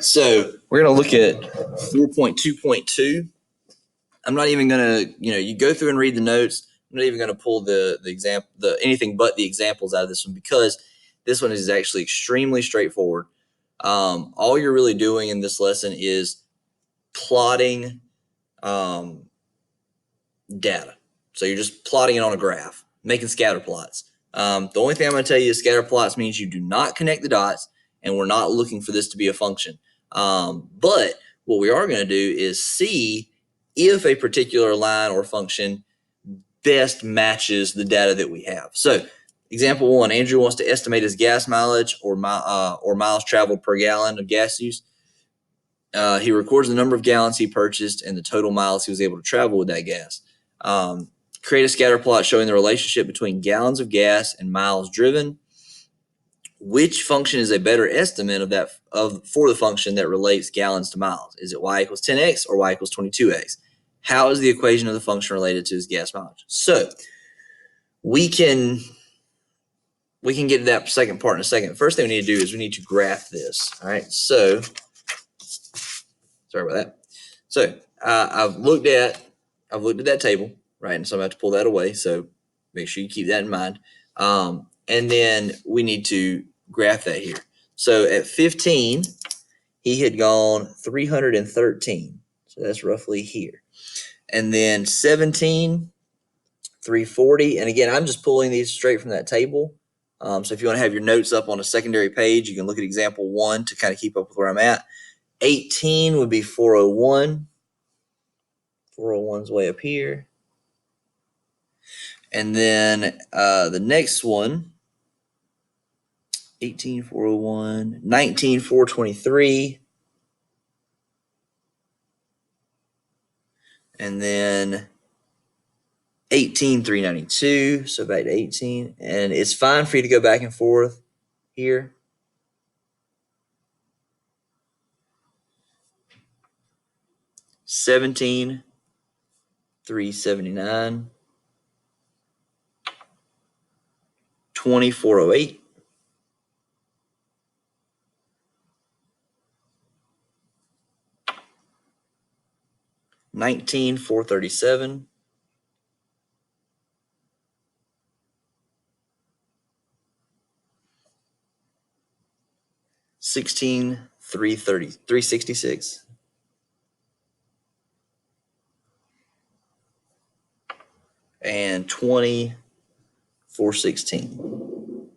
right, so we're going to look at 4.2.2. I'm not even going to, you go through and read the notes. I'm not even going to pull the example, anything but the examples out of this one, because this one is actually extremely straightforward. All you're really doing in this lesson is plotting data. So you're just plotting it on a graph, making scatter plots. The only thing I'm going to tell you is scatter plots means you do not connect the dots, and we're not looking for this to be a function. But what we are going to do is see if a particular line or function best matches the data that we have. So example 1, Andrew wants to estimate his gas mileage or miles traveled per gallon of gas use. He records the number of gallons he purchased and the total miles he was able to travel with that gas. Create a scatter plot showing the relationship between gallons of gas and miles driven. Which function is a better estimate for the function that relates gallons to miles? Is it y equals 10x or y equals 22x? How is the equation of the function related to his gas mileage? So we can get to that second part in a second. First thing we need to do is we need to graph this. All right. So sorry about that. So I've looked at that table, right? And so I'm going to have to pull that away. So make sure you keep that in mind. And then we need to graph that here. So at 15, he had gone 313. So that's roughly here. And then 17, 340. And again, I'm just pulling these straight from that table. So if you want to have your notes up on a secondary page, you can look at example 1 to kind of keep up with where I'm at. 18 would be 401. 401's way up here. And then the next one, 18, 401, 19, 423. And then 18, 392. So back to 18. And it's fine for you to go back and forth here. $17, 379. 2408. 19, 437. 16, 366. And 20, 416.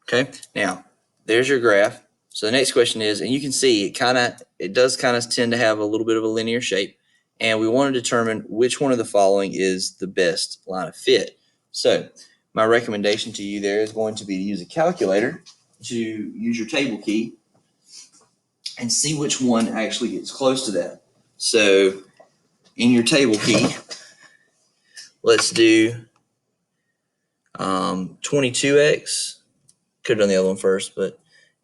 Okay, now there's your graph. So the next question is, and you can see it does kind of tend to have a little bit of a linear shape, and we want to determine which one of the following is the best line of fit. So my recommendation to you there is going to be to use a calculator, to use your table key, and see which one actually gets close to that. So in your table key, let's do 22x. Could have done the other one first,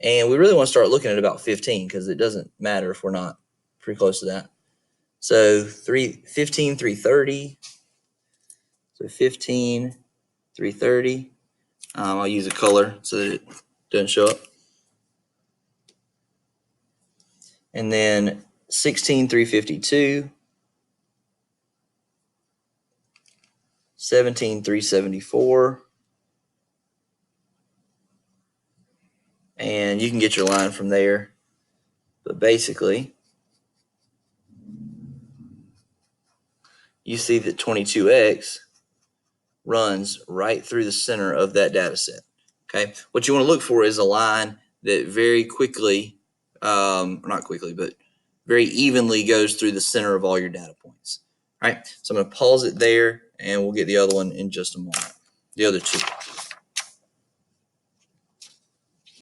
and we really want to start looking at about 15 because it doesn't matter if we're not pretty close to that. So 15, 330. So 15, 330. I'll use a color so that it doesn't show up. And then 16, 352. 17, 374. And you can get your line from there. But basically, you see that 22x runs right through the center of that data set. Okay, what you want to look for is a line that very quickly, not quickly, but very evenly goes through the center of all your data points. All right, so I'm going to pause it there, and we'll get the other one in just a moment, the other two.